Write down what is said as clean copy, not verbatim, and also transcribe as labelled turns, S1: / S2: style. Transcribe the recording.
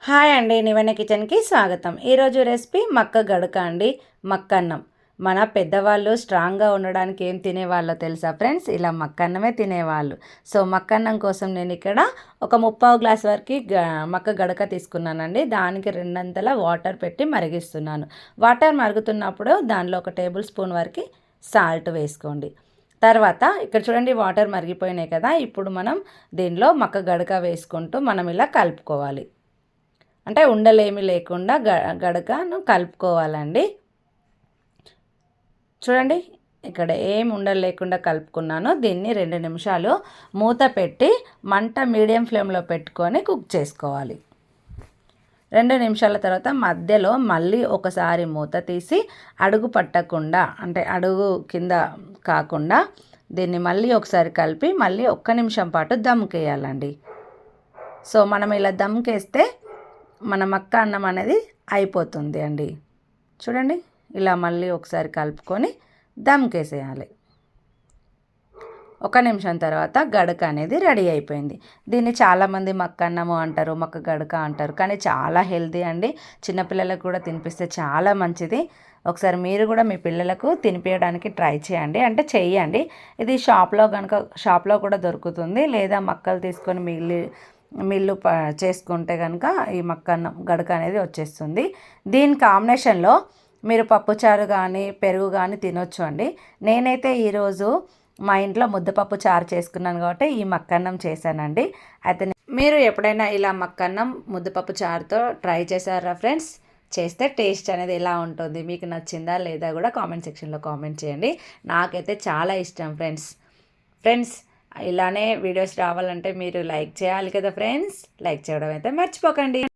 S1: Hi అండి, నివెన కిచెన్కి స్వాగతం. ఈరోజు రెసిపీ మక్క గడక అండి. మక్కన్నం. మన పెద్దవాళ్ళు స్ట్రాంగ్గా ఉండడానికి ఏం తినేవాళ్ళో తెలుసా ఫ్రెండ్స్? ఇలా మక్కన్నమే తినేవాళ్ళు. సో మక్కన్నం కోసం నేను ఇక్కడ ఒక 3/4 గ్లాస్ వరకు మక్క గడక తీసుకున్నానండి. దానికి 2 అంతల వాటర్ పెట్టి మరిగిస్తున్నాను. వాటర్ మరుగుతున్నప్పుడు దానిలో 1 టేబుల్ స్పూన్ వరకు సాల్ట్ వేసుకోండి. తర్వాత ఇక్కడ చూడండి, వాటర్ మరిగిపోయినాయి కదా. ఇప్పుడు మనం దీనిలో మక్క గడక వేసుకుంటూ మనం ఇలా కలుపుకోవాలి. అంటే ఉండలేమి లేకుండా గడకను కలుపుకోవాలండి. చూడండి, ఇక్కడ ఏం ఉండలు లేకుండా కలుపుకున్నాను. దీన్ని 2 నిమిషాలు మూత పెట్టి మంట మీడియం ఫ్లేమ్లో పెట్టుకొని కుక్ చేసుకోవాలి. 2 నిమిషాల తర్వాత మధ్యలో మళ్ళీ ఒకసారి మూత తీసి అడుగు పట్టకుండా, అంటే అడుగు కింద కాకుండా దీన్ని మళ్ళీ ఒకసారి కలిపి మళ్ళీ 1 నిమిషం పాటు దమ్కేయాలండి. సో మనం ఇలా దమ్కేస్తే మన మక్క అన్నం అనేది అయిపోతుంది అండి. చూడండి, ఇలా మళ్ళీ ఒకసారి కలుపుకొని దమ్కేసేయాలి. 1 నిమిషం తర్వాత గడక అనేది రెడీ అయిపోయింది. దీన్ని చాలామంది మక్క అన్నము అంటారు, మక్క గడక అంటారు, కానీ చాలా హెల్తీ అండి. చిన్నపిల్లలకు కూడా తినిపిస్తే చాలా మంచిది. ఒకసారి మీరు కూడా మీ పిల్లలకు తినిపించడానికి ట్రై చేయండి, అంటే చెయ్యండి. ఇది షాప్లో కూడా దొరుకుతుంది, లేదా మక్కలు తీసుకొని మిల్లు చేసుకుంటే కనుక ఈ మక్కన్నం గడక అనేది వచ్చేస్తుంది. దీని కాంబినేషన్లో మీరు పప్పుచారు కానీ పెరుగు కానీ తినొచ్చు అండి. నేనైతే ఈరోజు మా ఇంట్లో ముద్దపప్పు చారు చేసుకున్నాను కాబట్టి ఈ మక్కన్నం చేశానండి. అయితే మీరు ఎప్పుడైనా ఇలా మక్కన్నం ముద్దపప్పు చారుతో ట్రై చేశారా ఫ్రెండ్స్? చేస్తే టేస్ట్ అనేది ఎలా ఉంటుంది, మీకు నచ్చిందా లేదా కూడా కామెంట్ సెక్షన్లో కామెంట్ చేయండి. నాకైతే చాలా ఇష్టం ఫ్రెండ్స్. ఇలానే వీడియోస్ రావాలంటే మీరు లైక్ చేయాలి కదా ఫ్రెండ్స్. లైక్ చేయడం అయితే మర్చిపోకండి.